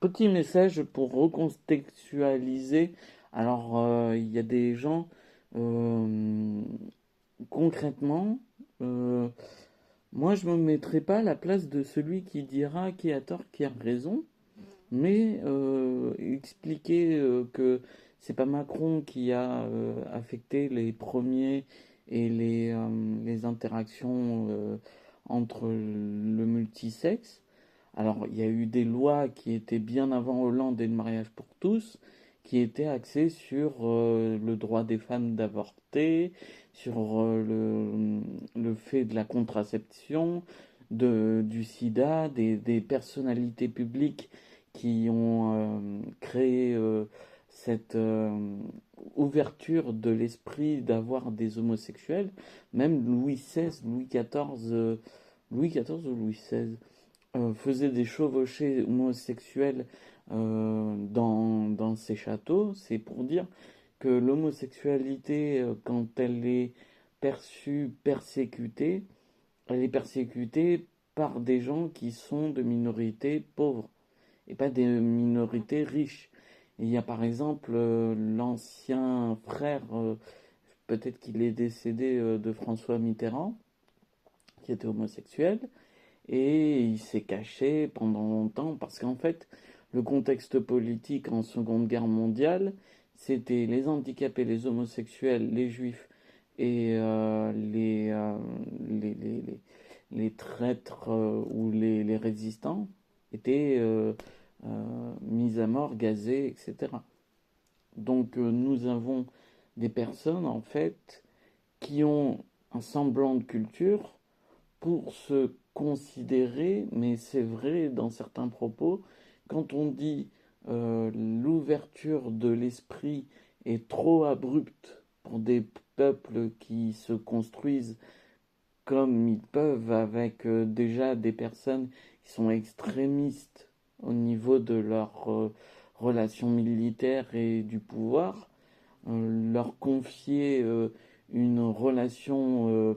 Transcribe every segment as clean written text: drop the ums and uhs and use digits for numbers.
Petit message pour recontextualiser. Alors, il y a des gens, euh, concrètement, euh, moi je me mettrai pas à la place de celui qui dira qui a tort, qui a raison, mais expliquer que c'est pas Macron qui a affecté les premiers et les interactions entre le multisexe. Alors, il y a eu des lois qui étaient bien avant Hollande et le mariage pour tous, qui étaient axées sur le droit des femmes d'avorter, sur le fait de la contraception, du sida, des personnalités publiques qui ont créé cette ouverture de l'esprit d'avoir des homosexuels. Même Louis XVI, Louis XIV ou Louis XVI faisait des chevauchées homosexuelles dans ses châteaux. C'est pour dire que l'homosexualité, quand elle est perçue, persécutée, elle est persécutée par des gens qui sont de minorités pauvres et pas des minorités riches. Et il y a par exemple l'ancien frère, peut-être qu'il est décédé, de François Mitterrand, qui était homosexuel, et il s'est caché pendant longtemps parce qu'en fait, le contexte politique en Seconde Guerre mondiale, c'était les handicapés, les homosexuels, les juifs et les traîtres ou les résistants étaient mis à mort, gazés, etc. Donc nous avons des personnes en fait qui ont un semblant de culture pour se considérer, mais c'est vrai dans certains propos, quand on dit l'ouverture de l'esprit est trop abrupte pour des peuples qui se construisent comme ils peuvent avec déjà des personnes qui sont extrémistes au niveau de leur relation militaire et du pouvoir, leur confier une relation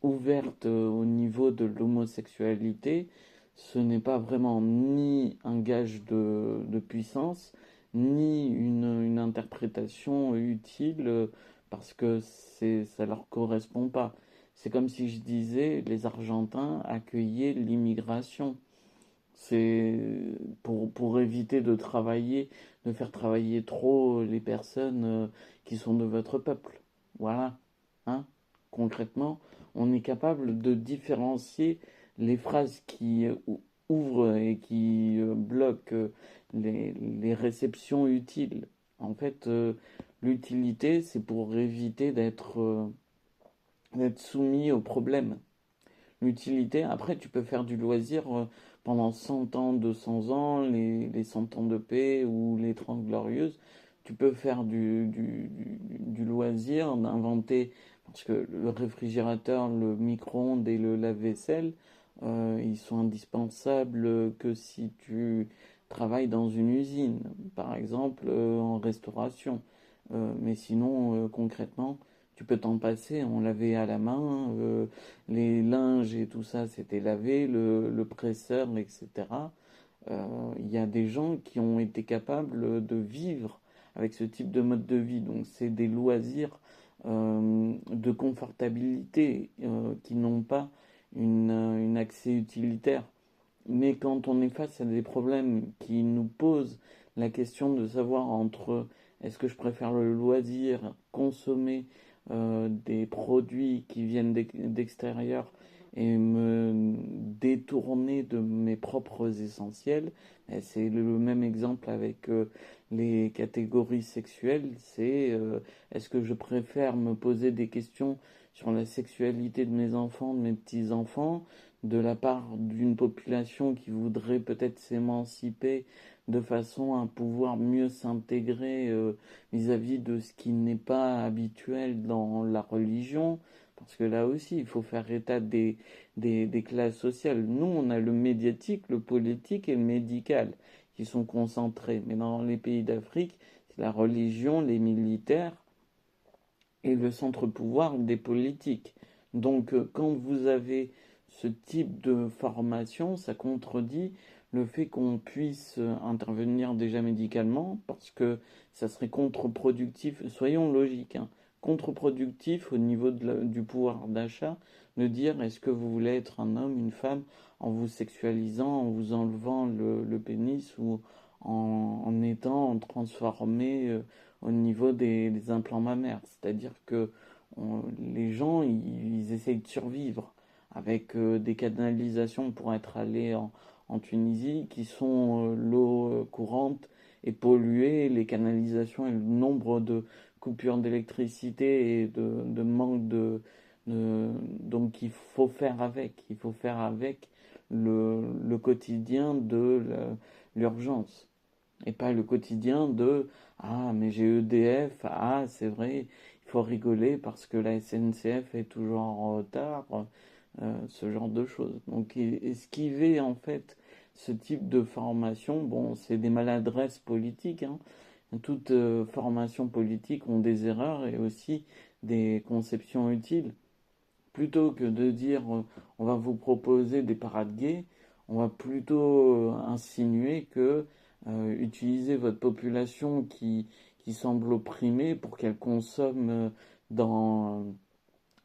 ouverte au niveau de l'homosexualité, ce n'est pas vraiment ni un gage de puissance, ni une interprétation utile parce que ça leur correspond pas. C'est comme si je disais les Argentins accueillaient l'immigration. C'est pour éviter de faire travailler trop les personnes qui sont de votre peuple. Voilà. Hein. Concrètement, on est capable de différencier les phrases qui ouvrent et qui bloquent les réceptions utiles. En fait, l'utilité, c'est pour éviter d'être soumis au problème. L'utilité, après, tu peux faire du loisir pendant 100 ans, 200 ans, les 100 ans de paix ou les 30 glorieuses. Tu peux faire du loisir, d'inventer, parce que le réfrigérateur, le micro-ondes et le lave-vaisselle, ils sont indispensables que si tu travailles dans une usine, par exemple en restauration. Mais sinon, concrètement, tu peux t'en passer, on lavait à la main, les linges et tout ça, c'était lavé, le presseur, etc. Il y a des gens qui ont été capables de vivre avec ce type de mode de vie. Donc c'est des loisirs de confortabilité qui n'ont pas une accès utilitaire. Mais quand on est face à des problèmes qui nous posent la question de savoir entre est-ce que je préfère le loisir, consommer des produits qui viennent d'extérieur et me détourner de mes propres essentiels, et c'est le même exemple avec les catégories sexuelles, c'est est-ce que je préfère me poser des questions sur la sexualité de mes enfants, de mes petits-enfants, de la part d'une population qui voudrait peut-être s'émanciper de façon à pouvoir mieux s'intégrer vis-à-vis de ce qui n'est pas habituel dans la religion, parce que là aussi, il faut faire état des classes sociales. Nous, on a le médiatique, le politique et le médical qui sont concentrés, mais dans les pays d'Afrique, c'est la religion, les militaires et le centre-pouvoir des politiques. Donc, quand vous avez ce type de formation, ça contredit le fait qu'on puisse intervenir déjà médicalement, parce que ça serait contre-productif, soyons logiques, hein, contre-productif au niveau du pouvoir d'achat, de dire est-ce que vous voulez être un homme, une femme, en vous sexualisant, en vous enlevant le pénis ou en étant transformé au niveau des implants mammaires. C'est-à-dire que les gens, ils essayent de survivre avec des canalisations pour être allés en Tunisie qui sont l'eau courante et polluée, les canalisations et le nombre de coupures d'électricité et de manque donc il faut faire avec le quotidien de l'urgence et pas le quotidien de ah mais j'ai EDF, ah c'est vrai, il faut rigoler parce que la SNCF est toujours en retard, ce genre de choses. Donc esquiver en fait ce type de formation, bon c'est des maladresses politiques, hein. Toute formation politique ont des erreurs et aussi des conceptions utiles. Plutôt que de dire on va vous proposer des parades gays, on va plutôt insinuer que utiliser votre population qui semble opprimée pour qu'elle consomme dans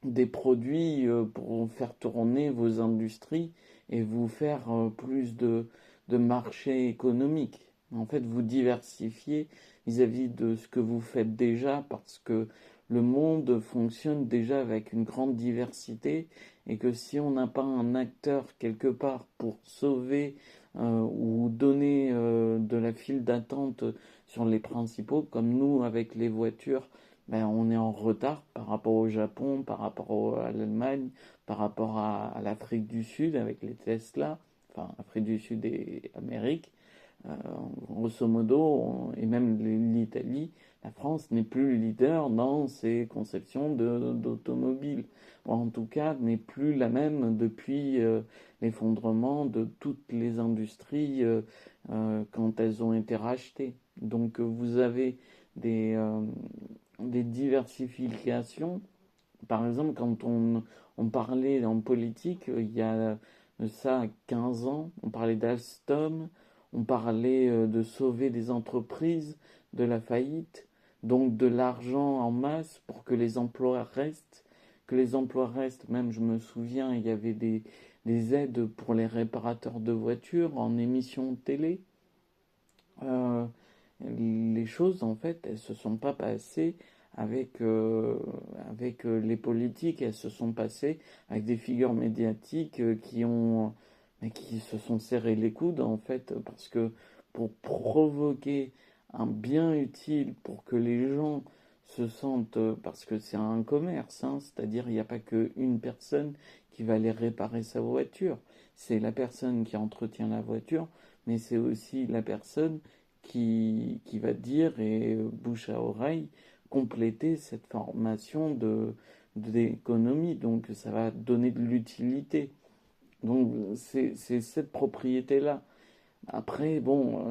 des produits pour faire tourner vos industries et vous faire plus de marché économique. En fait, vous diversifiez vis-à-vis de ce que vous faites déjà parce que le monde fonctionne déjà avec une grande diversité et que si on n'a pas un acteur quelque part pour sauver ou donner de la file d'attente sur les principaux, comme nous avec les voitures, ben, on est en retard par rapport au Japon, à l'Allemagne, par rapport à l'Afrique du Sud avec les Tesla, enfin Afrique du Sud et Amérique. Euh, Grosso modo, et même l'Italie, la France n'est plus leader dans ses conceptions d'automobile. Ou en tout cas, n'est plus la même depuis l'effondrement de toutes les industries quand elles ont été rachetées. Donc vous avez des, euh, des diversifications. Par exemple, quand on parlait en politique, il y a ça 15 ans, on parlait d'Alstom, on parlait de sauver des entreprises de la faillite, donc de l'argent en masse pour que les emplois restent. Que les emplois restent, même je me souviens, il y avait des aides pour les réparateurs de voitures en émission de télé. Euh, les choses, en fait, elles se sont pas passées avec les politiques, elles se sont passées avec des figures médiatiques mais qui se sont serré les coudes, en fait, parce que pour provoquer un bien utile, pour que les gens se sentent, parce que c'est un commerce, hein, c'est-à-dire il n'y a pas qu'une personne qui va aller réparer sa voiture, c'est la personne qui entretient la voiture, mais c'est aussi la personne qui va dire et bouche à oreille compléter cette formation d'économie. Donc ça va donner de l'utilité. Donc c'est cette propriété-là. Après, bon,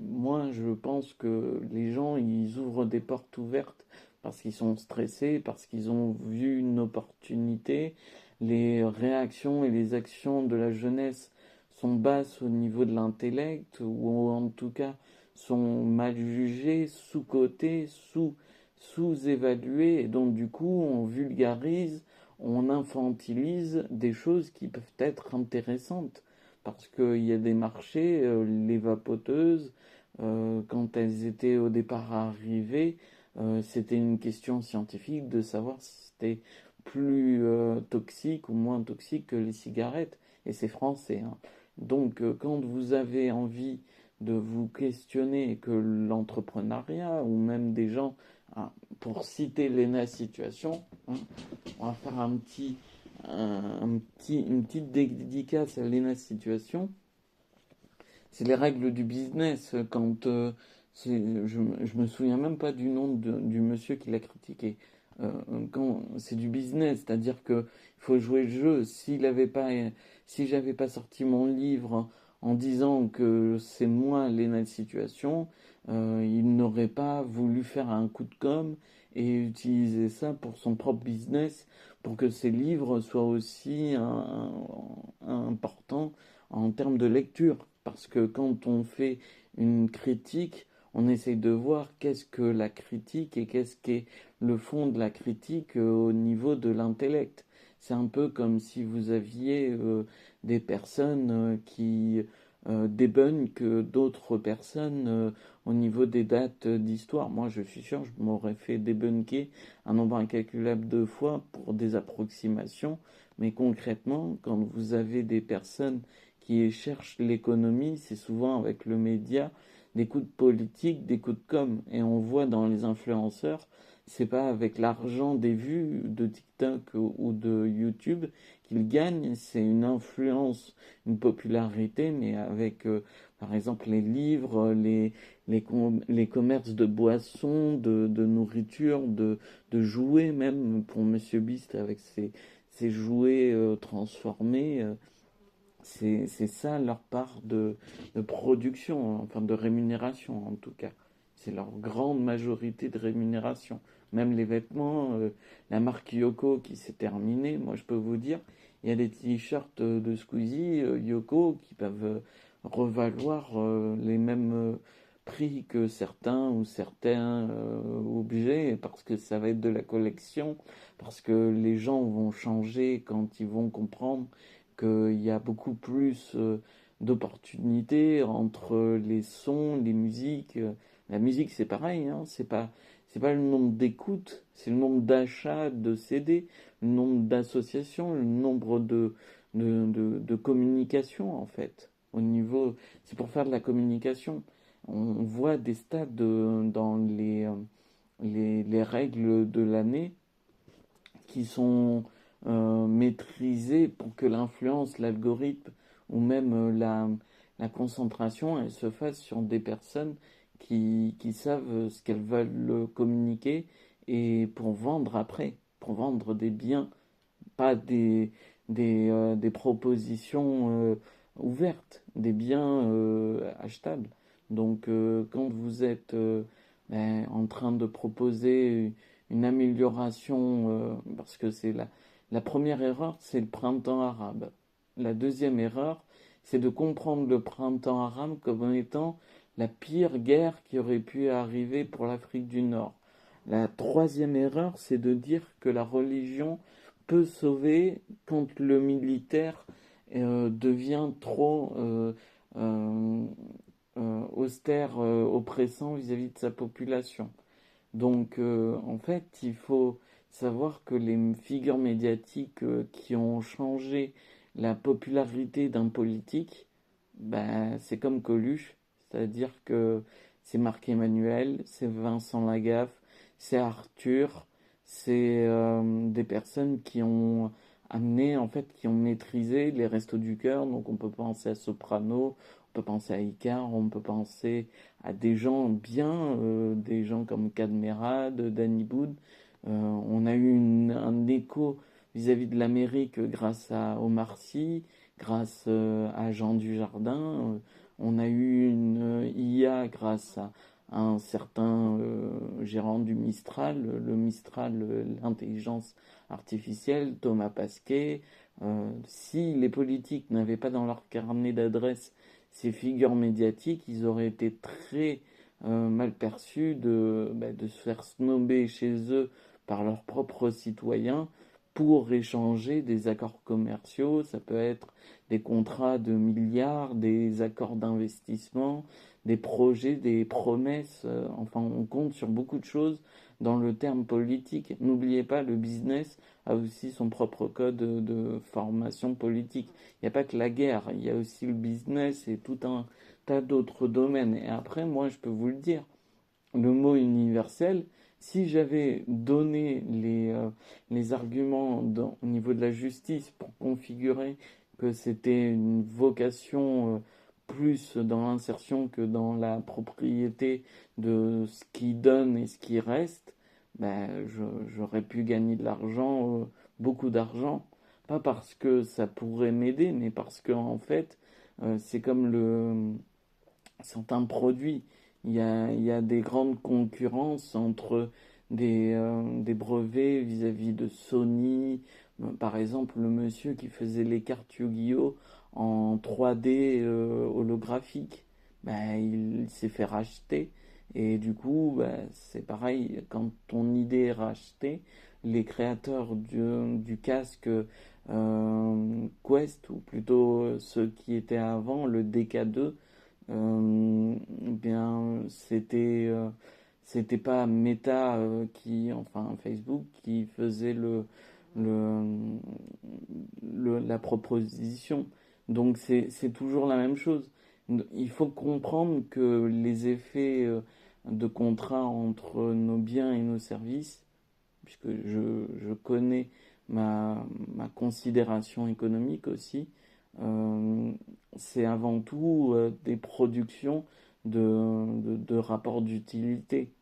moi je pense que les gens ils ouvrent des portes ouvertes parce qu'ils sont stressés, parce qu'ils ont vu une opportunité. Les réactions et les actions de la jeunesse sont basses au niveau de l'intellect ou en tout cas sont mal jugées, sous-cotées, sous-évaluées et donc du coup on vulgarise, on infantilise des choses qui peuvent être intéressantes parce qu'il y a des marchés, les vapoteuses, quand elles étaient au départ arrivées, c'était une question scientifique de savoir si c'était plus toxique ou moins toxique que les cigarettes. Et c'est français, hein. Donc quand vous avez envie de vous questionner que l'entrepreneuriat ou même des gens, hein, pour citer Lena Situation, hein, on va faire une petite dédicace à Lena Situation. C'est les règles du business. Je me souviens même pas du nom du monsieur qui l'a critiqué. Quand c'est du business, c'est-à-dire que il faut jouer le jeu. Si j'avais pas sorti mon livre en disant que c'est moi Lena Situation, il n'aurait pas voulu faire un coup de com et utiliser ça pour son propre business, pour que ses livres soient aussi importants en termes de lecture. Parce que quand on fait une critique, on essaye de voir qu'est-ce que la critique et qu'est-ce qu'est le fond de la critique au niveau de l'intellect. C'est un peu comme si vous aviez des personnes qui débunkent d'autres personnes au niveau des dates d'histoire. Moi, je suis sûr, je m'aurais fait débunker un nombre incalculable de fois pour des approximations, mais concrètement, quand vous avez des personnes qui cherchent l'économie, c'est souvent avec le média des coups de politique, des coups de com. Et on voit dans les influenceurs, c'est pas avec l'argent des vues de TikTok ou de YouTube qu'ils gagnent, c'est une influence, une popularité, mais avec par exemple les livres, les commerces de boissons, de nourriture, de jouets, même pour Monsieur Beast avec ses jouets transformés. C'est ça leur part de production, enfin de rémunération en tout cas. C'est leur grande majorité de rémunération. Même les vêtements, la marque Yoko qui s'est terminée, moi je peux vous dire, il y a des t-shirts de Squeezie, Yoko, qui peuvent revaloir les mêmes prix que certains ou certains objets, parce que ça va être de la collection, parce que les gens vont changer quand ils vont comprendre qu'il y a beaucoup plus d'opportunités entre les sons, les musiques. La musique, c'est pareil, hein, c'est pas le nombre d'écoutes, c'est le nombre d'achats de CD, le nombre d'associations, le nombre de communications, en fait. Au niveau, c'est pour faire de la communication. On voit des stades dans les règles de l'année qui sont maîtrisées pour que l'influence, l'algorithme ou même la concentration, elle se fasse sur des personnes qui savent ce qu'elles veulent communiquer et pour vendre après, pour vendre des biens, pas des propositions ouvertes, des biens achetables. Donc quand vous êtes en train de proposer une amélioration, parce que c'est la première erreur, c'est le printemps arabe. La deuxième erreur, c'est de comprendre le printemps arabe comme étant la pire guerre qui aurait pu arriver pour l'Afrique du Nord. La troisième erreur, c'est de dire que la religion peut sauver quand le militaire devient trop euh, austère, oppressant vis-à-vis de sa population. Donc, en fait, il faut savoir que les figures médiatiques qui ont changé la popularité d'un politique, ben, c'est comme Coluche, c'est-à-dire que c'est Marc-Emmanuel, c'est Vincent Lagaffe, c'est Arthur, c'est des personnes qui ont amené, en fait, qui ont maîtrisé les Restos du Cœur. Donc, on peut penser à Soprano, on peut penser à Icar, on peut penser à des gens bien, des gens comme Cadmerade, Danny Boone. On a eu un écho vis-à-vis de l'Amérique grâce à Omar Sy, grâce à Jean Dujardin. On a eu une IA grâce à un certain gérant du Mistral, le Mistral, l'intelligence artificielle, Thomas Pasquet. Si les politiques n'avaient pas dans leur carnet d'adresses ces figures médiatiques, ils auraient été très mal perçus de se faire snober chez eux par leurs propres citoyens pour échanger des accords commerciaux. Ça peut être des contrats de milliards, des accords d'investissement, des projets, des promesses. Enfin, on compte sur beaucoup de choses dans le terme politique. N'oubliez pas, le business a aussi son propre code de formation politique. Il n'y a pas que la guerre, il y a aussi le business et tout un tas d'autres domaines. Et après, moi, je peux vous le dire, le mot universel, si j'avais donné les arguments au niveau de la justice pour configurer que c'était une vocation plus dans l'insertion que dans la propriété de ce qui donne et ce qui reste, ben, j'aurais pu gagner de l'argent, beaucoup d'argent. Pas parce que ça pourrait m'aider, mais parce que en fait, c'est comme certains produits. Il y a des grandes concurrences entre des brevets vis-à-vis de Sony. Par exemple, le monsieur qui faisait les cartes Yu-Gi-Oh en 3D holographique, ben, il s'est fait racheter. Et du coup, ben, c'est pareil, quand ton idée est rachetée, les créateurs du casque Quest, ou plutôt ceux qui étaient avant, le DK2, bien, c'était pas Meta enfin Facebook, qui faisait le, la proposition. Donc c'est toujours la même chose. Il faut comprendre que les effets de contrat entre nos biens et nos services, puisque je connais ma considération économique aussi, euh, c'est avant tout des productions de rapports d'utilité.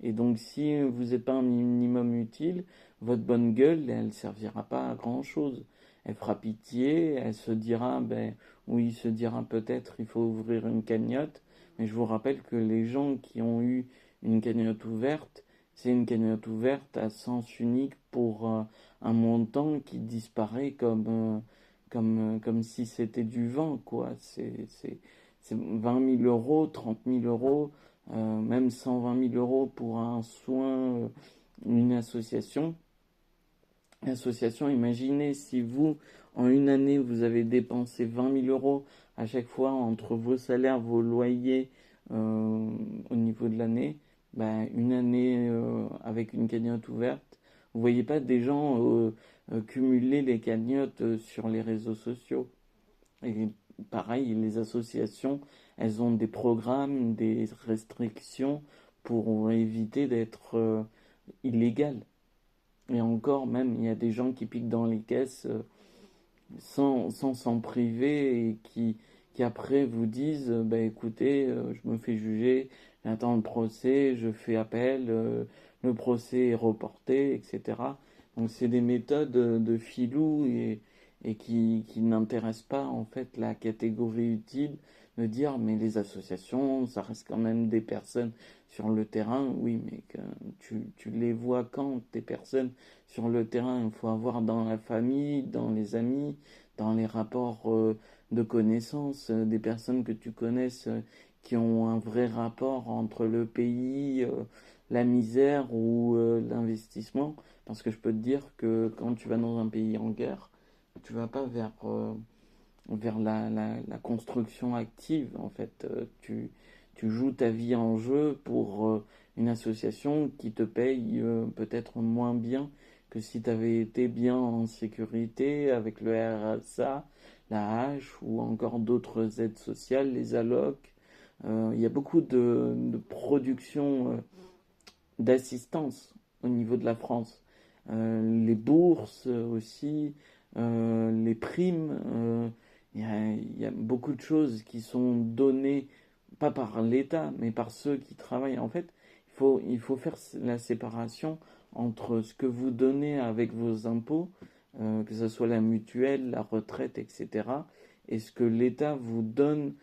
Et donc si vous n'êtes pas un minimum utile, votre bonne gueule, elle ne servira pas à grand-chose. Elle fera pitié, elle se dira, ben oui, il se dira peut-être il faut ouvrir une cagnotte, mais je vous rappelle que les gens qui ont eu une cagnotte ouverte, c'est une cagnotte ouverte à sens unique pour un montant qui disparaît comme si c'était du vent, quoi. C'est 20 000 euros, 30 000 euros, même 120 000 euros pour un soin, une association. Association, imaginez si vous, en une année, vous avez dépensé 20 000 euros à chaque fois entre vos salaires, vos loyers au niveau de l'année, ben, une année avec une cagnotte ouverte. Vous voyez pas des gens cumuler les cagnottes sur les réseaux sociaux. Et pareil, les associations, elles ont des programmes, des restrictions pour éviter d'être illégales. Et encore, même, il y a des gens qui piquent dans les caisses sans s'en priver et qui après vous disent bah, écoutez, je me fais juger, j'attends le procès, je fais appel, le procès est reporté, etc. Donc, c'est des méthodes de filou et qui n'intéressent pas en fait la catégorie utile de dire mais les associations, ça reste quand même des personnes sur le terrain. Oui, mais tu les vois quand tes personnes sur le terrain? Il faut avoir dans la famille, dans les amis, dans les rapports de connaissances, des personnes que tu connaisses qui ont un vrai rapport entre le pays, la misère ou l'investissement. Parce que je peux te dire que quand tu vas dans un pays en guerre, tu vas pas vers la construction active. En fait, tu joues ta vie en jeu pour une association qui te paye peut-être moins bien que si tu avais été bien en sécurité avec le RSA, la H ou encore d'autres aides sociales, les allocs. Il y a beaucoup de productions d'assistance au niveau de la France. Les bourses aussi, les primes. Il y a beaucoup de choses qui sont données, pas par l'État, mais par ceux qui travaillent. En fait, il faut faire la séparation entre ce que vous donnez avec vos impôts, que ce soit la mutuelle, la retraite, etc., et ce que l'État vous donne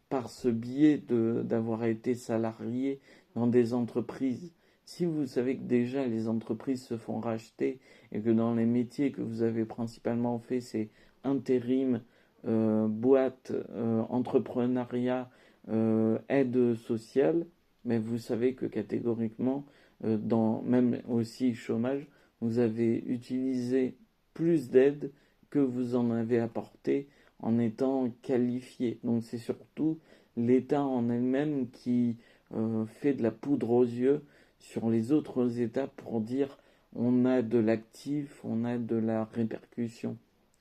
par ce biais d'avoir été salarié dans des entreprises. Si vous savez que déjà les entreprises se font racheter et que dans les métiers que vous avez principalement fait, c'est intérim, boîte, entrepreneuriat, aide sociale, mais vous savez que catégoriquement, même aussi chômage, vous avez utilisé plus d'aide que vous en avez apporté en étant qualifié. Donc c'est surtout l'État en elle-même qui fait de la poudre aux yeux sur les autres États pour dire on a de l'actif, on a de la répercussion.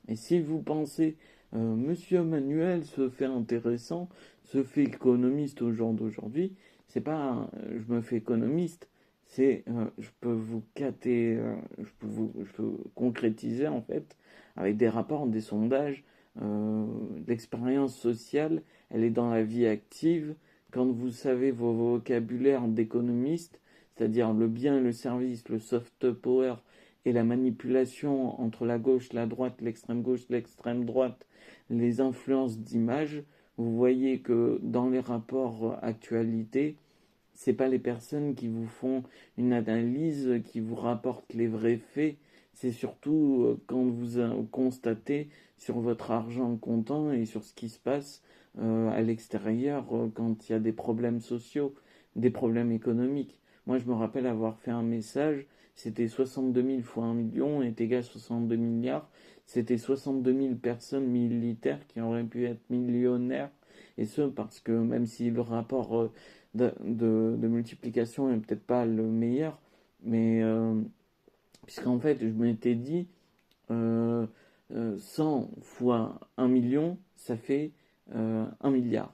Et si vous pensez Monsieur Manuel se fait intéressant, se fait économiste au jour d'aujourd'hui, c'est pas je me fais économiste, c'est je peux vous cater, je peux concrétiser en fait avec des rapports, des sondages, l'expérience sociale, elle est dans la vie active. Quand vous savez vos vocabulaires d'économiste, c'est-à-dire le bien et le service, le soft power et la manipulation entre la gauche, la droite, l'extrême gauche, l'extrême droite, les influences d'image, vous voyez que dans les rapports actualité, c'est pas les personnes qui vous font une analyse, qui vous rapportent les vrais faits. C'est surtout quand vous constatez sur votre argent comptant et sur ce qui se passe à l'extérieur quand il y a des problèmes sociaux, des problèmes économiques. Moi, je me rappelle avoir fait un message, c'était 62 000 fois 1 million est égal à 62 milliards. C'était 62 000 personnes militaires qui auraient pu être millionnaires. Et ce, parce que même si le rapport de multiplication est peut-être pas le meilleur, mais puisqu'en fait, je m'étais dit, euh, 100 fois 1 million, ça fait 1 milliard.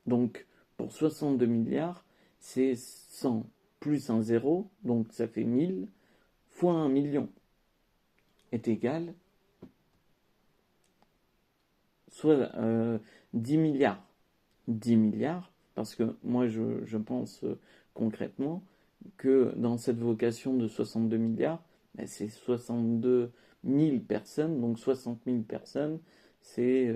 Donc, pour 62 milliards, c'est 100 plus un zéro, donc ça fait 1000, fois 1 million est égal, soit 10 milliards. 10 milliards, parce que moi je pense concrètement que dans cette vocation de 62 milliards, ben, c'est 62 000 personnes, donc 60 000 personnes, c'est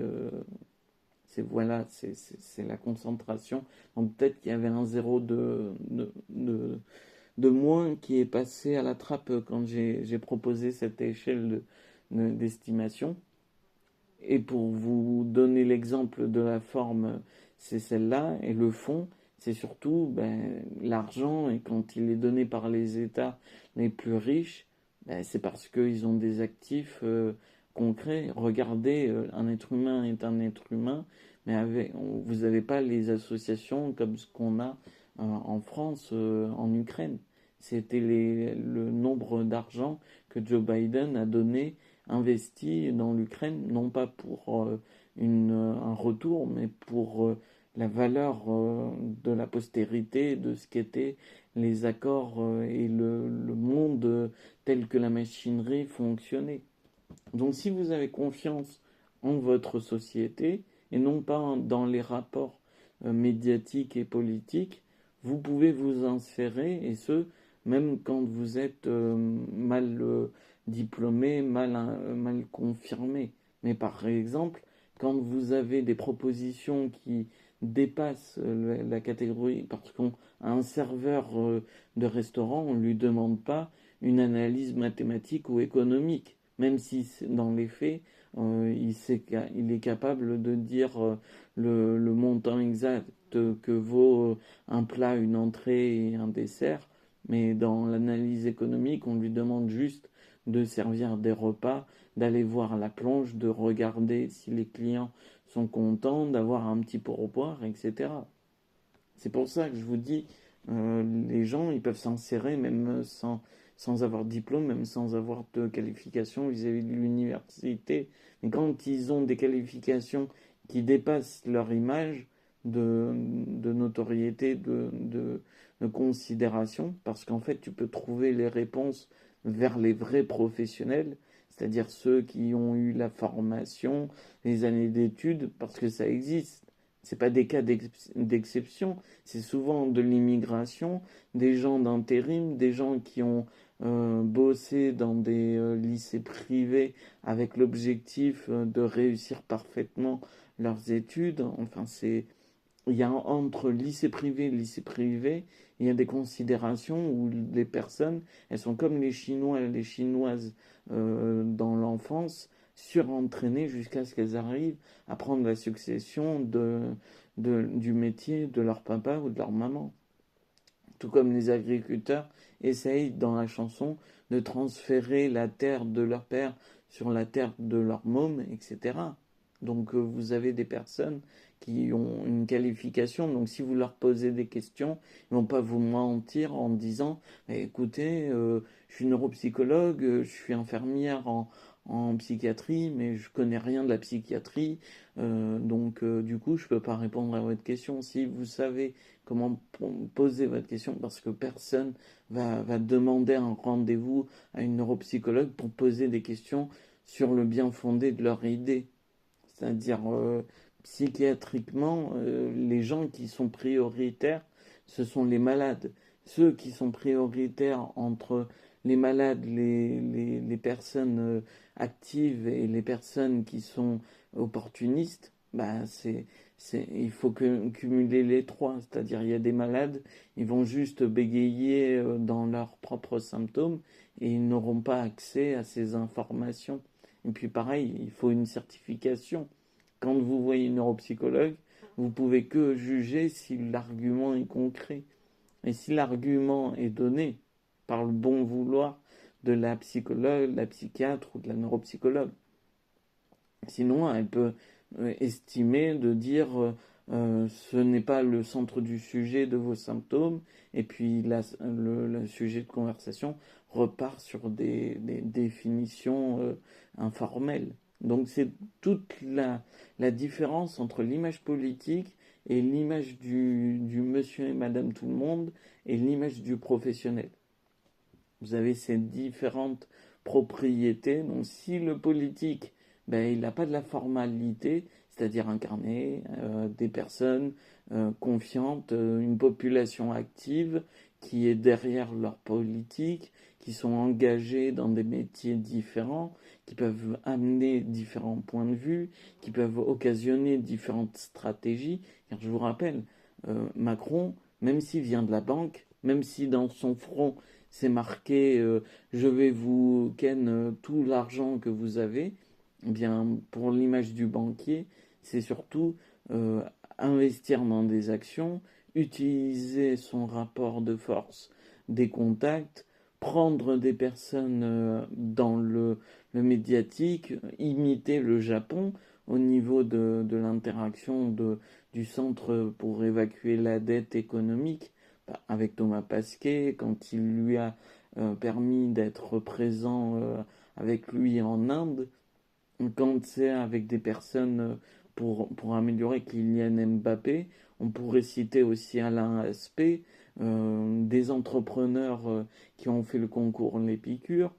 voilà, c'est la concentration. Donc peut-être qu'il y avait un zéro de moins qui est passé à la trappe quand j'ai proposé cette échelle d'estimation. Et pour vous donner l'exemple de la forme, c'est celle-là, et le fond, c'est surtout ben, l'argent, et quand il est donné par les États les plus riches, ben, c'est parce qu'ils ont des actifs concrets. Regardez, un être humain est un être humain, mais vous n'avez pas les associations comme ce qu'on a en France, en Ukraine. C'était le nombre d'argent que Joe Biden a donné investi dans l'Ukraine, non pas pour un retour, mais pour la valeur de la postérité, de ce qu'étaient les accords et le monde tel que la machinerie fonctionnait. Donc si vous avez confiance en votre société, et non pas dans les rapports médiatiques et politiques, vous pouvez vous insérer, et ce, même quand vous êtes mal diplômé, mal confirmé. Mais par exemple, quand vous avez des propositions qui dépassent la catégorie, parce qu'un serveur de restaurant, on ne lui demande pas une analyse mathématique ou économique, même si dans les faits, il est capable de dire le montant exact que vaut un plat, une entrée et un dessert, mais dans l'analyse économique, on lui demande juste de servir des repas, d'aller voir la planche, de regarder si les clients sont contents, d'avoir un petit pourboire, etc. C'est pour ça que je vous dis, les gens, ils peuvent s'insérer même sans avoir de diplôme, même sans avoir de qualification vis-à-vis de l'université. Mais quand ils ont des qualifications qui dépassent leur image de notoriété, de considération, parce qu'en fait, tu peux trouver les réponses vers les vrais professionnels, c'est-à-dire ceux qui ont eu la formation, les années d'études, parce que ça existe. C'est pas des cas d'exception, c'est souvent de l'immigration, des gens d'intérim, des gens qui ont bossé dans des lycées privés avec l'objectif de réussir parfaitement leurs études. Enfin, il y a entre lycée privé, il y a des considérations où les personnes, elles sont comme les Chinois et les Chinoises dans l'enfance, surentraînées jusqu'à ce qu'elles arrivent à prendre la succession du métier de leur papa ou de leur maman. Tout comme les agriculteurs essayent dans la chanson de transférer la terre de leur père sur la terre de leur môme, etc. Donc vous avez des personnes qui ont une qualification, donc si vous leur posez des questions, ils vont pas vous mentir en disant écoutez, je suis neuropsychologue, je suis infirmière en psychiatrie, mais je connais rien de la psychiatrie, donc du coup je peux pas répondre à votre question. Si vous savez comment poser votre question, parce que personne va demander un rendez-vous à une neuropsychologue pour poser des questions sur le bien fondé de leur idée. C'est-à-dire, psychiatriquement, les gens qui sont prioritaires, ce sont les malades. Ceux qui sont prioritaires entre les malades, les personnes actives et les personnes qui sont opportunistes, bah, il faut cumuler les trois. C'est-à-dire, il y a des malades, ils vont juste bégayer dans leurs propres symptômes et ils n'auront pas accès à ces informations. Et puis, pareil, il faut une certification. Quand vous voyez une neuropsychologue, vous pouvez que juger si l'argument est concret. Et si l'argument est donné par le bon vouloir de la psychologue, la psychiatre ou de la neuropsychologue. Sinon, elle peut estimer de dire ce n'est pas le centre du sujet de vos symptômes, et puis le sujet de conversation repart sur des définitions informelles. Donc c'est toute la différence entre l'image politique et l'image du monsieur et madame tout le monde et l'image du professionnel. Vous avez ces différentes propriétés. Donc si le politique, ben, il n'a pas de la formalité, c'est-à-dire incarner des personnes confiantes, une population active qui est derrière leur politique, qui sont engagés dans des métiers différents, qui peuvent amener différents points de vue, qui peuvent occasionner différentes stratégies. Car je vous rappelle, Macron, même s'il vient de la banque, même si dans son front c'est marqué je vais vous ken tout l'argent que vous avez, eh bien pour l'image du banquier, c'est surtout euh, investir dans des actions, utiliser son rapport de force, des contacts, prendre des personnes dans le médiatique, imiter le Japon au niveau de l'interaction du centre pour évacuer la dette économique avec Thomas Pasquet, quand il lui a permis d'être présent avec lui en Inde, quand c'est avec des personnes pour améliorer Kylian Mbappé, on pourrait citer aussi Alain Aspect, des entrepreneurs qui ont fait le concours Les Piqûres.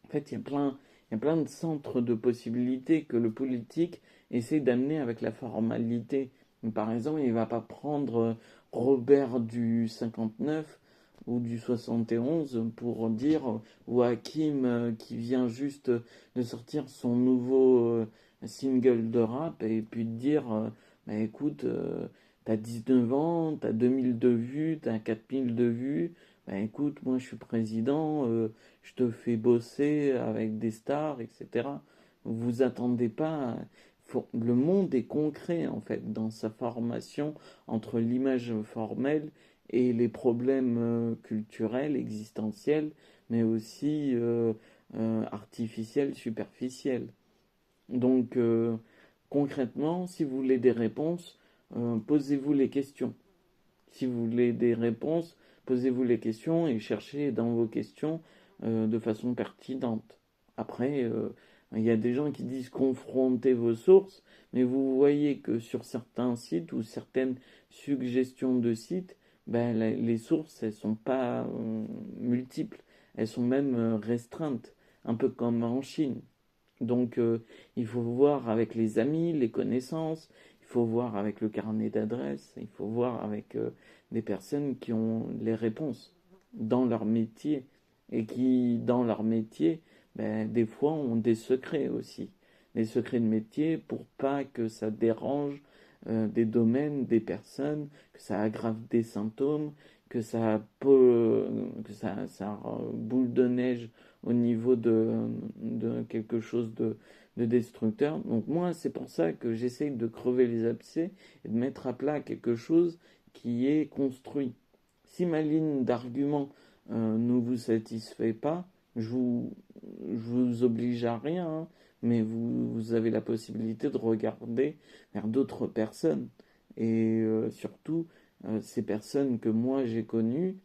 En fait, il y a plein de centres de possibilités que le politique essaie d'amener avec la formalité. Par exemple, il ne va pas prendre Robert du 59 ou du 71 pour dire, ou Hakim qui vient juste de sortir son nouveau single de rap et puis de dire, bah, écoute, t'as 19 ans, t'as 2000 de vues, t'as 4000 de vues, bah écoute, moi je suis président, je te fais bosser avec des stars, etc. Vous attendez pas. Le monde est concret en fait dans sa formation entre l'image formelle et les problèmes culturels, existentiels, mais aussi artificiels, superficiels. Donc concrètement, si vous voulez des réponses, posez-vous les questions. Si vous voulez des réponses, posez-vous les questions et cherchez dans vos questions de façon pertinente. Après, il y a des gens qui disent confrontez vos sources, mais vous voyez que sur certains sites ou certaines suggestions de sites, ben, les sources, elles sont pas multiples, elles sont même restreintes, un peu comme en Chine. Donc, il faut voir avec les amis, les connaissances, il faut voir avec le carnet d'adresses, il faut voir avec des personnes qui ont les réponses dans leur métier et qui, dans leur métier, ben, des fois ont des secrets aussi. Des secrets de métier pour pas que ça dérange des domaines, des personnes, que ça aggrave des symptômes, que ça boule de neige au niveau de quelque chose de destructeur. Donc moi, c'est pour ça que j'essaye de crever les abcès et de mettre à plat quelque chose qui est construit. Si ma ligne d'argument ne vous satisfait pas, je vous, je vous oblige à rien, hein, mais vous avez la possibilité de regarder vers d'autres personnes. Et surtout, ces personnes que moi j'ai connues,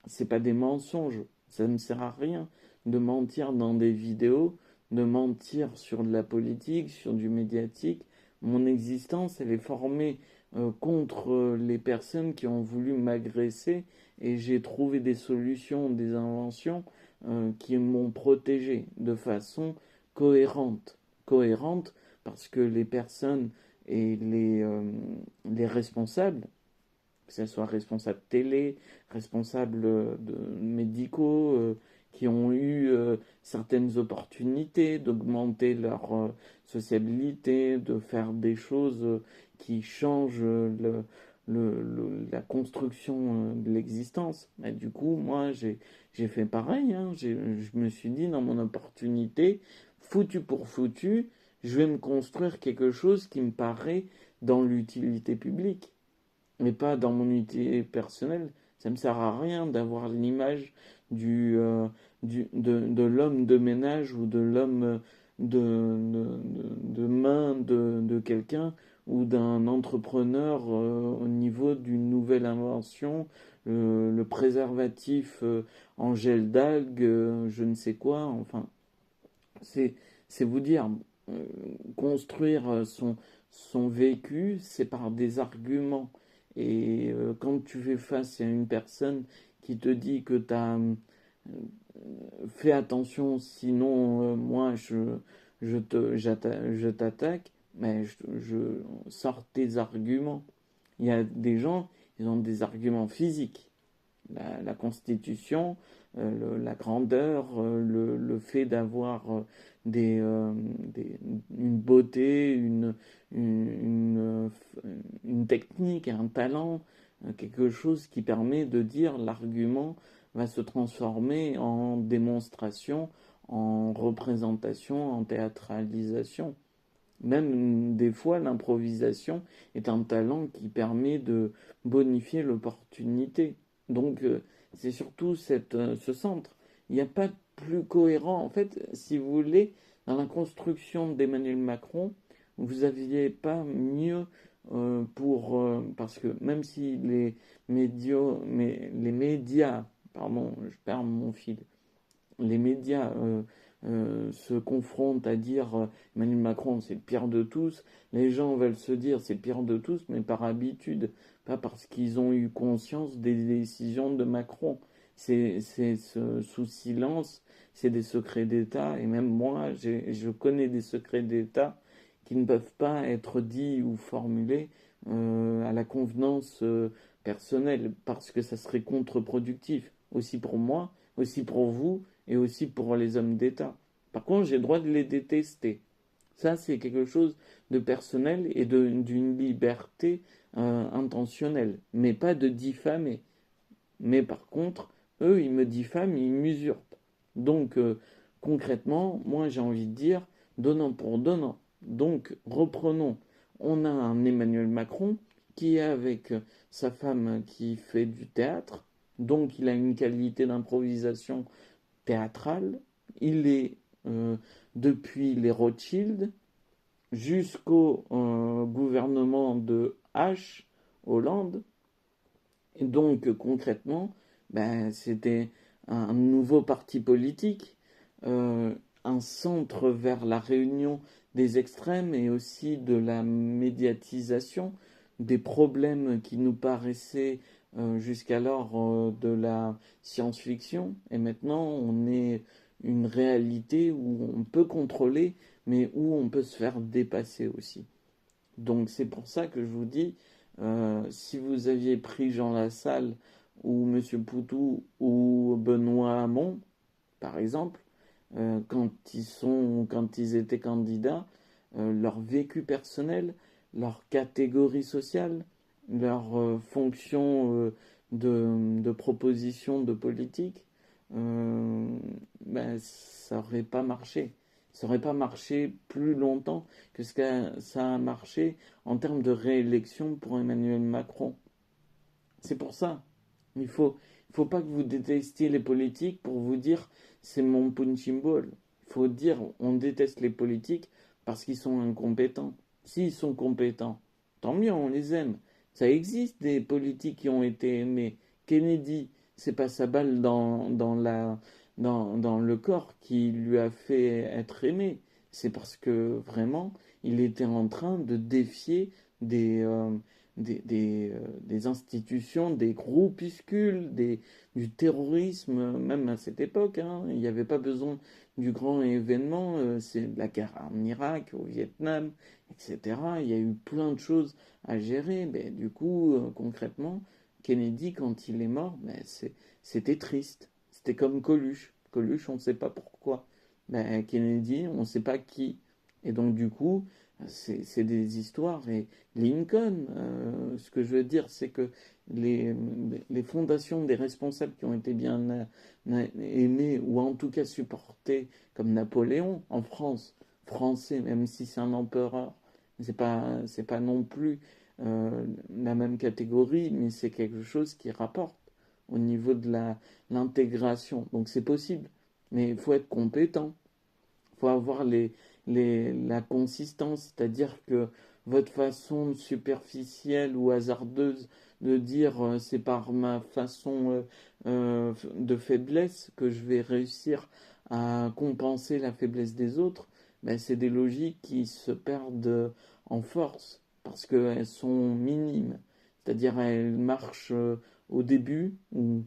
c'est pas des mensonges. Ça ne sert à rien de mentir dans des vidéos, de mentir sur de la politique, sur du médiatique. Mon existence, elle est formée contre les personnes qui ont voulu m'agresser et j'ai trouvé des solutions, des inventions qui m'ont protégé de façon cohérente. Cohérente parce que les personnes et les responsables, que ce soit responsable télé, responsable médicaux, qui ont eu certaines opportunités d'augmenter leur sociabilité, de faire des choses qui changent la construction de l'existence. Et du coup, moi, j'ai fait pareil, hein. Je me suis dit, dans mon opportunité, foutu pour foutu, je vais me construire quelque chose qui me paraît dans l'utilité publique, mais pas dans mon utilité personnelle. Ça me sert à rien d'avoir l'image du, euh, de l'homme de ménage ou de l'homme de main de quelqu'un ou d'un entrepreneur au niveau d'une nouvelle invention, le préservatif en gel d'algues, je ne sais quoi, enfin, c'est, c'est vous dire, euh, construire son vécu, c'est par des arguments. Et quand tu fais face à une personne qui te dit que tu as fait attention, sinon moi je t'attaque, mais je sors tes arguments. Il y a des gens, ils ont des arguments physiques, la constitution, la grandeur, le fait d'avoir une beauté, une, une technique, un talent, quelque chose qui permet de dire l'argument va se transformer en démonstration, en représentation, en théâtralisation. Même des fois, l'improvisation est un talent qui permet de bonifier l'opportunité. Donc, c'est surtout ce centre. Il n'y a pas de plus cohérent. En fait, si vous voulez, dans la construction d'Emmanuel Macron, vous n'aviez pas mieux parce que même si les médias, pardon, je perds mon fil, les médias se confrontent à dire Emmanuel Macron c'est le pire de tous, les gens veulent se dire c'est le pire de tous, mais par habitude, pas parce qu'ils ont eu conscience des décisions de Macron. C'est sous silence, c'est des secrets d'État, et même moi, je connais des secrets d'État qui ne peuvent pas être dits ou formulés à la convenance personnelle, parce que ça serait contre-productif, aussi pour moi, aussi pour vous, et aussi pour les hommes d'État. Par contre, j'ai le droit de les détester. Ça, c'est quelque chose de personnel et d'une liberté intentionnelle, mais pas de diffamer. Mais par contre, eux, ils me diffament, ils m'usurpent. Donc, concrètement, moi, j'ai envie de dire, donnant pour donnant. Donc, reprenons. On a un Emmanuel Macron qui est avec sa femme qui fait du théâtre, donc il a une qualité d'improvisation théâtrale. Il est depuis les Rothschild jusqu'au gouvernement de H, Hollande. Et donc concrètement, ben, c'était un nouveau parti politique, un centre vers la réunion des extrêmes et aussi de la médiatisation des problèmes qui nous paraissaient jusqu'alors de la science-fiction. Et maintenant, on est une réalité où on peut contrôler, mais où on peut se faire dépasser aussi. Donc c'est pour ça que je vous dis, si vous aviez pris Jean Lassalle ou Monsieur Poutou ou Benoît Hamon, par exemple, quand ils étaient candidats, leur vécu personnel, leur catégorie sociale, leur fonction de proposition de politique, ben, ça n'aurait pas marché. Ça n'aurait pas marché plus longtemps que ce que ça a marché en termes de réélection pour Emmanuel Macron. C'est pour ça. Il faut pas que vous détestiez les politiques pour vous dire c'est mon punching ball. Il faut dire on déteste les politiques parce qu'ils sont incompétents. S'ils sont compétents, tant mieux, on les aime. Ça existe des politiques qui ont été aimés. Kennedy, c'est pas sa balle dans le corps qui lui a fait être aimé. C'est parce que vraiment, il était en train de défier des, euh, des institutions, des groupuscules, du terrorisme, même à cette époque. Hein. Il n'y avait pas besoin du grand événement, c'est la guerre en Irak, au Vietnam, etc. Il y a eu plein de choses à gérer. Mais du coup, concrètement, Kennedy, quand il est mort, c'était triste. C'était comme Coluche. Coluche, on ne sait pas pourquoi. Ben, Kennedy, on ne sait pas qui. Et donc, du coup, c'est des histoires. Et Lincoln, ce que je veux dire, c'est que les, les fondations des responsables qui ont été bien aimés, ou en tout cas supportés, comme Napoléon, en France, français, même si c'est un empereur, c'est pas non plus la même catégorie, mais c'est quelque chose qui rapporte au niveau de l'intégration. Donc c'est possible, mais il faut être compétent, il faut avoir la consistance, c'est-à-dire que votre façon superficielle ou hasardeuse de dire c'est par ma façon de faiblesse que je vais réussir à compenser la faiblesse des autres, ben, c'est des logiques qui se perdent en force parce qu'elles sont minimes. C'est-à-dire elles marchent au début ou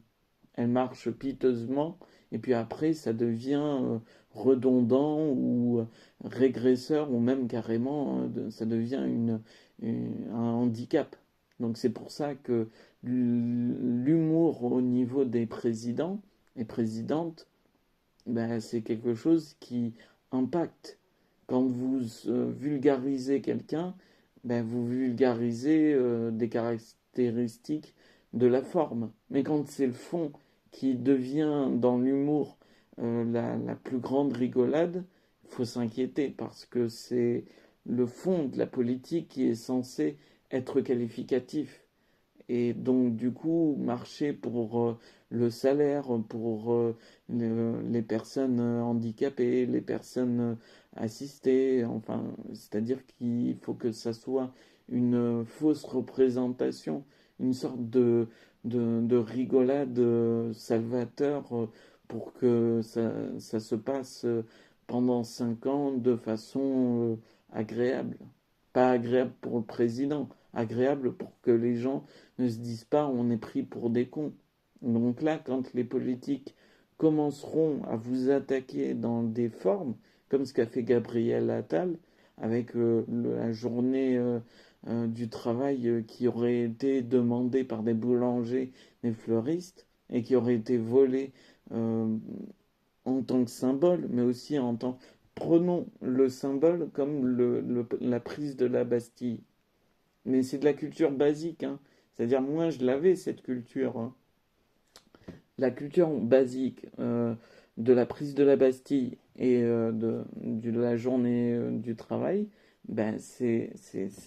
elles marchent piteusement et puis après ça devient redondant ou régresseur ou même carrément ça devient un handicap. Donc c'est pour ça que l'humour au niveau des présidents et présidentes, ben, c'est quelque chose qui impacte. Quand vous vulgarisez quelqu'un, ben, vous vulgarisez des caractéristiques de la forme. Mais quand c'est le fond qui devient dans l'humour la plus grande rigolade, il faut s'inquiéter parce que c'est le fond de la politique qui est censé être qualificatif. Et donc, du coup, marcher pour le salaire, pour les personnes handicapées, les personnes assistées, enfin, c'est-à-dire qu'il faut que ça soit une fausse représentation, une sorte de rigolade salvateur pour que ça se passe pendant 5 ans de façon agréable. Pas agréable pour le président, agréable pour que les gens ne se disent pas on est pris pour des cons. Donc là, quand les politiques commenceront à vous attaquer dans des formes, comme ce qu'a fait Gabriel Attal, avec la journée du travail qui aurait été demandée par des boulangers, des fleuristes, et qui aurait été volée euh, en tant que symbole, mais aussi en tant... Prenons le symbole comme la prise de la Bastille. Mais c'est de la culture basique, hein. C'est-à-dire, moi, je l'avais, cette culture, hein. La culture basique de la prise de la Bastille et de la journée du travail, ben, c'est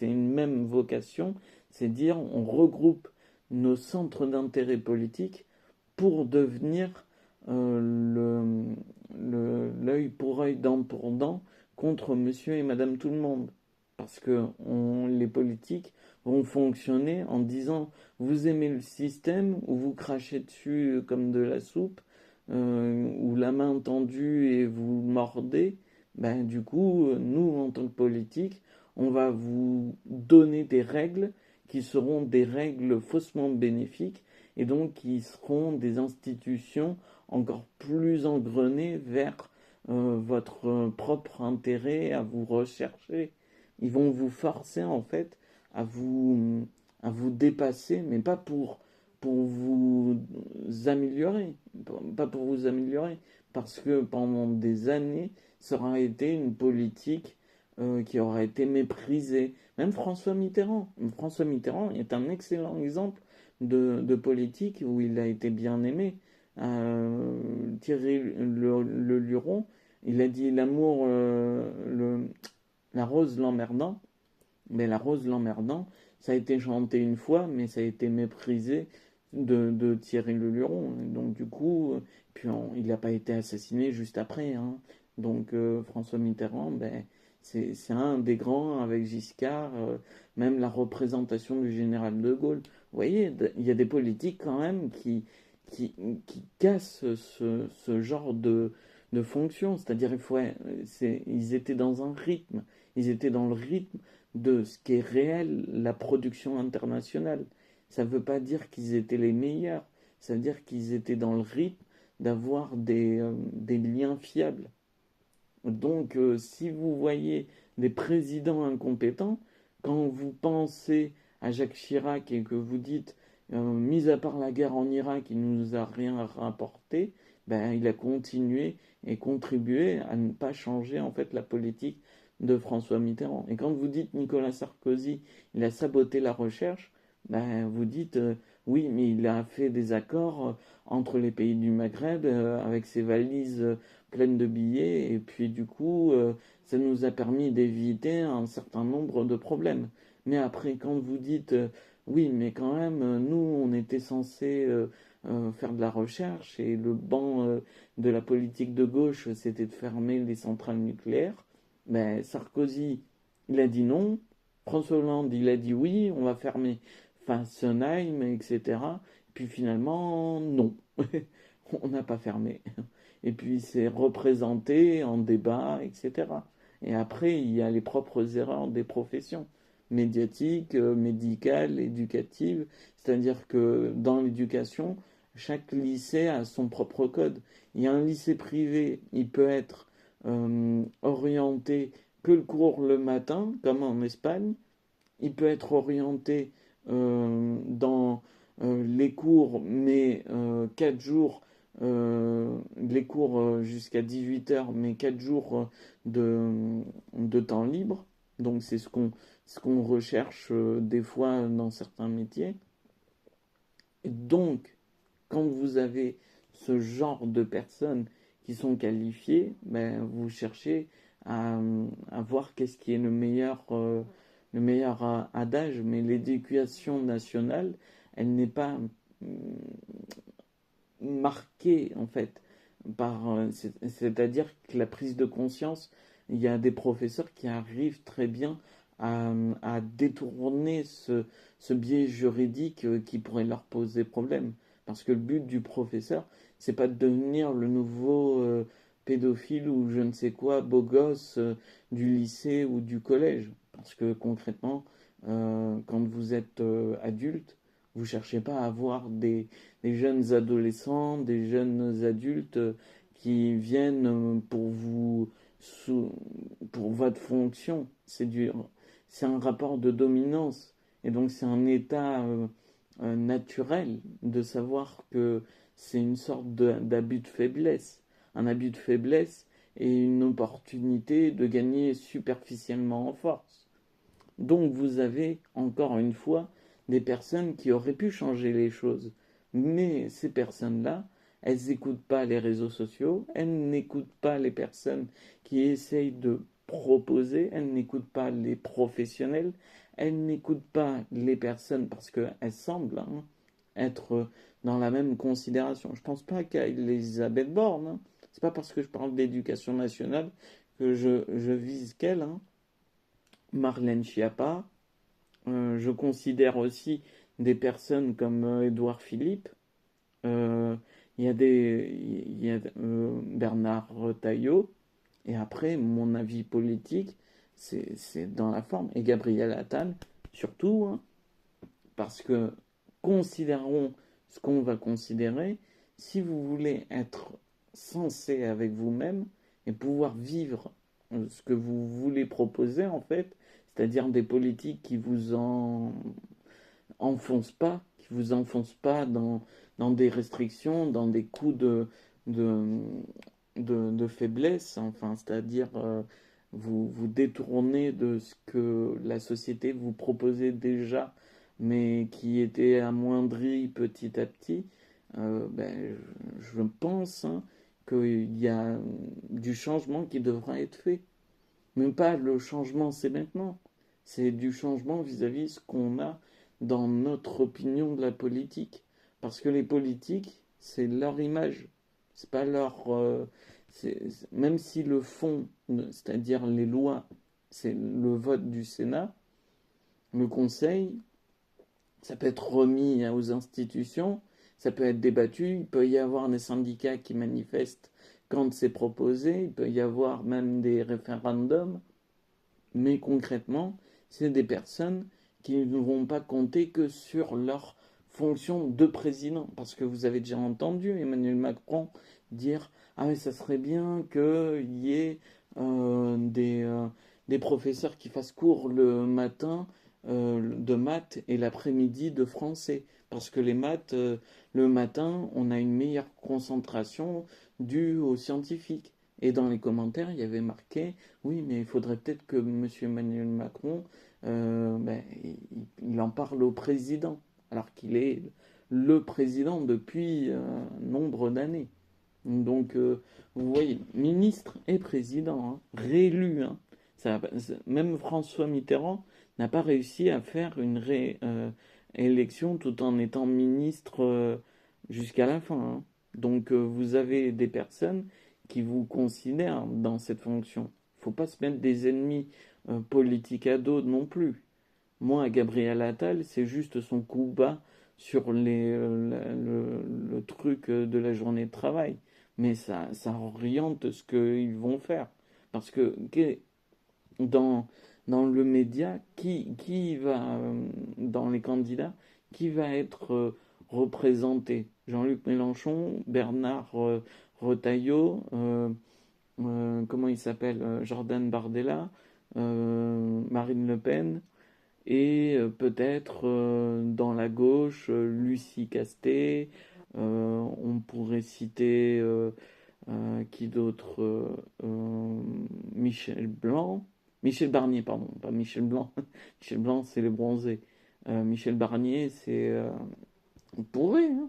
une même vocation, c'est dire on regroupe nos centres d'intérêt politique pour devenir l'œil pour œil, dent pour dent contre monsieur et madame tout le monde. Parce que les politiques vont fonctionner en disant vous aimez le système ou vous crachez dessus comme de la soupe ou la main tendue et vous mordez. Ben, du coup, nous, en tant que politique, on va vous donner des règles qui seront des règles faussement bénéfiques et donc qui seront des institutions encore plus engrenées vers votre propre intérêt à vous rechercher. Ils vont vous forcer en fait à à vous dépasser, mais pas pour vous améliorer, pas pour vous améliorer, parce que pendant des années, ça aura été une politique qui aura été méprisée. Même François Mitterrand est un excellent exemple de politique où il a été bien aimé. Thierry le Luron, il a dit l'amour, la rose l'emmerdant, mais la rose l'emmerdant, ça a été chanté une fois, mais ça a été méprisé de Thierry Le Luron. Donc du coup, puis il n'a pas été assassiné juste après, hein. Donc François Mitterrand, ben, c'est un des grands avec Giscard, même la représentation du général de Gaulle. Vous voyez, il y a des politiques quand même qui, qui cassent ce genre de fonction. C'est-à-dire, ils étaient dans un rythme. Ils étaient dans le rythme de ce qui est réel, la production internationale. Ça ne veut pas dire qu'ils étaient les meilleurs, ça veut dire qu'ils étaient dans le rythme d'avoir des liens fiables. Donc, si vous voyez des présidents incompétents, quand vous pensez à Jacques Chirac et que vous dites, mis à part la guerre en Irak, il ne nous a rien rapporté, ben, il a continué et contribué à ne pas changer en fait la politique de François Mitterrand. Et quand vous dites Nicolas Sarkozy, il a saboté la recherche, ben, vous dites oui, mais il a fait des accords entre les pays du Maghreb avec ses valises pleines de billets, et puis du coup, ça nous a permis d'éviter un certain nombre de problèmes. Mais après, quand vous dites oui, mais quand même, nous, on était censé faire de la recherche et le banc de la politique de gauche, c'était de fermer les centrales nucléaires. Ben, Sarkozy, il a dit non. François Hollande, il a dit oui, on va fermer Fessenheim, etc. Puis finalement, non. On n'a pas fermé. Et puis c'est représenté en débat, etc. Et après, il y a les propres erreurs des professions médiatiques, médicales, éducatives. C'est-à-dire que dans l'éducation, chaque lycée a son propre code. Il y a un lycée privé, il peut être orienté que le cours le matin, comme en Espagne. Il peut être orienté dans les cours, mais 4 jours, les cours jusqu'à 18 heures, mais 4 jours de temps libre. Donc c'est ce qu'on recherche des fois dans certains métiers. Et donc, quand vous avez ce genre de personnes qui sont qualifiées, ben, vous cherchez à voir qu'est-ce qui est le meilleur adage, mais l'éducation nationale, elle n'est pas marquée en fait c'est-à-dire que la prise de conscience, il y a des professeurs qui arrivent très bien à détourner ce biais juridique qui pourrait leur poser problème. Parce que le but du professeur, c'est pas de devenir le nouveau pédophile ou je ne sais quoi, beau gosse du lycée ou du collège. Parce que concrètement, quand vous êtes adulte, vous cherchez pas à avoir des jeunes adolescents, des jeunes adultes qui viennent pour votre fonction. C'est un rapport de dominance. Et donc c'est un état naturel de savoir que c'est une sorte d'abus de faiblesse. Un abus de faiblesse et une opportunité de gagner superficiellement en force. Donc vous avez, encore une fois, des personnes qui auraient pu changer les choses. Mais ces personnes-là, elles n'écoutent pas les réseaux sociaux, elles n'écoutent pas les personnes qui essayent de proposer, elles n'écoutent pas les professionnels, elles n'écoutent pas les personnes parce qu'elles semblent être dans la même considération. Je ne pense pas qu'à Elisabeth Borne. C'est pas parce que je parle d'éducation nationale que je vise qu'elle. Marlène Schiappa. Je considère aussi des personnes comme Édouard Philippe. Euh, il y a Bernard Retailleau. Et après, mon avis politique, c'est dans la forme. Et Gabriel Attal, surtout, parce que considérons ce qu'on va considérer. Si vous voulez être sensé avec vous-même et pouvoir vivre ce que vous voulez proposer, en fait, c'est-à-dire des politiques qui vous enfoncent pas, qui vous enfoncent pas dans des restrictions, dans des coups de, de faiblesse, enfin, c'est-à-dire vous détournez de ce que la société vous proposait déjà, mais qui était amoindri petit à petit. Ben, je pense qu'il y a du changement qui devra être fait. Même pas le changement, c'est maintenant. C'est du changement vis-à-vis de ce qu'on a dans notre opinion de la politique. Parce que les politiques, c'est leur image. C'est pas leur. Même si le fond, c'est-à-dire les lois, c'est le vote du Sénat, le Conseil, ça peut être remis aux institutions, ça peut être débattu, il peut y avoir des syndicats qui manifestent quand c'est proposé, il peut y avoir même des référendums. Mais concrètement, c'est des personnes qui ne vont pas compter que sur leur fonction de président. Parce que vous avez déjà entendu Emmanuel Macron dire ah mais ça serait bien qu'il y ait des professeurs qui fassent cours le matin de maths et l'après-midi de français. Parce que les maths, le matin, on a une meilleure concentration due aux scientifiques. Et dans les commentaires, il y avait marqué, oui, mais il faudrait peut-être que Monsieur Emmanuel Macron, il en parle au président, alors qu'il est le président depuis nombre d'années. Donc, vous voyez, ministre et président, hein, réélu, hein. Même François Mitterrand n'a pas réussi à faire une réélection tout en étant ministre jusqu'à la fin, hein. Donc, vous avez des personnes qui vous considèrent dans cette fonction. Il ne faut pas se mettre des ennemis politiques à dos non plus. Moi, Gabriel Attal, c'est juste son coup bas sur le truc de la journée de travail. Mais ça oriente ce qu'ils vont faire. Parce que dans, dans le média, qui va, dans les candidats, qui va être représenté? Jean-Luc Mélenchon, Bernard Retailleau, comment il s'appelle? Jordan Bardella, Marine Le Pen, et peut-être dans la gauche, Lucie Castet, on pourrait citer qui d'autre? Michel Blanc, Michel Barnier, pardon, pas Michel Blanc. Michel Blanc, c'est les bronzés. Michel Barnier, on pourrait, hein.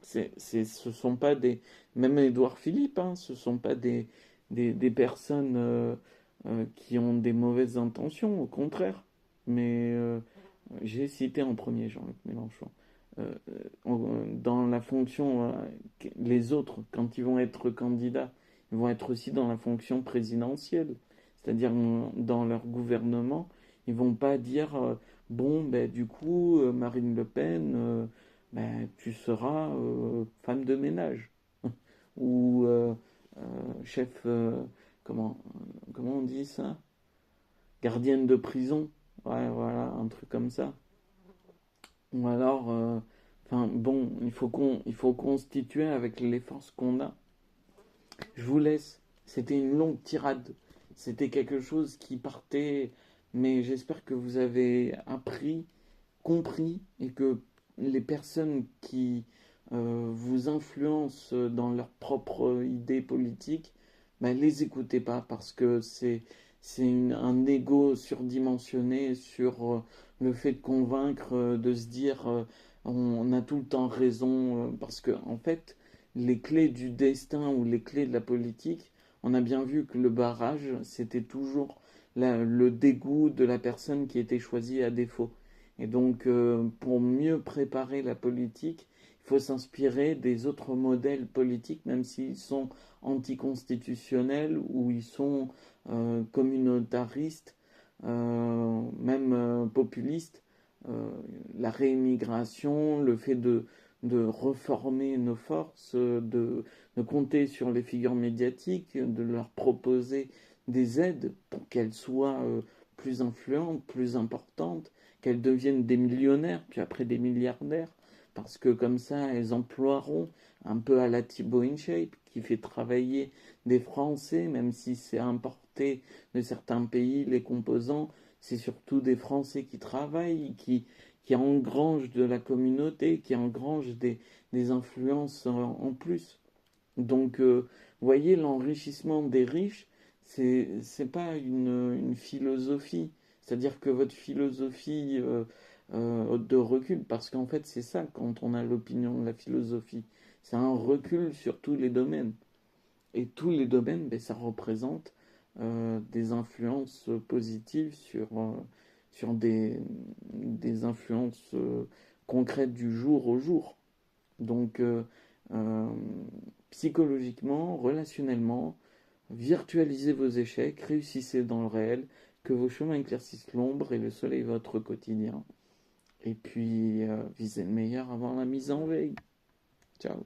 Ce sont pas des. Même Édouard Philippe, hein, ce sont pas des personnes qui ont des mauvaises intentions, au contraire. Mais j'ai cité en premier Jean-Luc Mélenchon. Dans la fonction, les autres, quand ils vont être candidats, ils vont être aussi dans la fonction présidentielle. C'est-à-dire dans leur gouvernement, ils vont pas dire bon, ben, du coup, Marine Le Pen, ben, tu seras femme de ménage ou chef, comment on dit ça? Gardienne de prison. Ouais, voilà, un truc comme ça. Ou alors, enfin bon, il faut constituer avec les forces qu'on a. Je vous laisse. C'était une longue tirade. C'était quelque chose qui partait, mais j'espère que vous avez appris, compris et que les personnes qui vous influencent dans leurs propres idées politiques, ben, les écoutez pas parce que un ego surdimensionné sur le fait de convaincre, de se dire on a tout le temps raison parce que en fait les clés du destin ou les clés de la politique, on a bien vu que le barrage c'était toujours le dégoût de la personne qui était choisie à défaut. Et donc, pour mieux préparer la politique, il faut s'inspirer des autres modèles politiques, même s'ils sont anticonstitutionnels ou ils sont communautaristes, même populistes. Euh, la réémigration, le fait de reformer nos forces, de compter sur les figures médiatiques, de leur proposer des aides pour qu'elles soient plus influentes, plus importantes, qu'elles deviennent des millionnaires, puis après des milliardaires, parce que comme ça, elles emploieront un peu à la Thibaut InShape, qui fait travailler des Français, même si c'est importé de certains pays, les composants, c'est surtout des Français qui travaillent, qui engrangent de la communauté, qui engrangent des influences en plus. Donc, voyez, l'enrichissement des riches, c'est pas une philosophie. C'est-à-dire que votre philosophie de recul, parce qu'en fait, c'est ça quand on a l'opinion de la philosophie. C'est un recul sur tous les domaines. Et tous les domaines, ben, ça représente des influences positives sur des influences concrètes du jour au jour. Donc, euh, psychologiquement, relationnellement, virtualisez vos échecs, réussissez dans le réel, que vos chemins éclaircissent l'ombre et le soleil votre quotidien. Et puis, visez le meilleur avant la mise en veille. Ciao.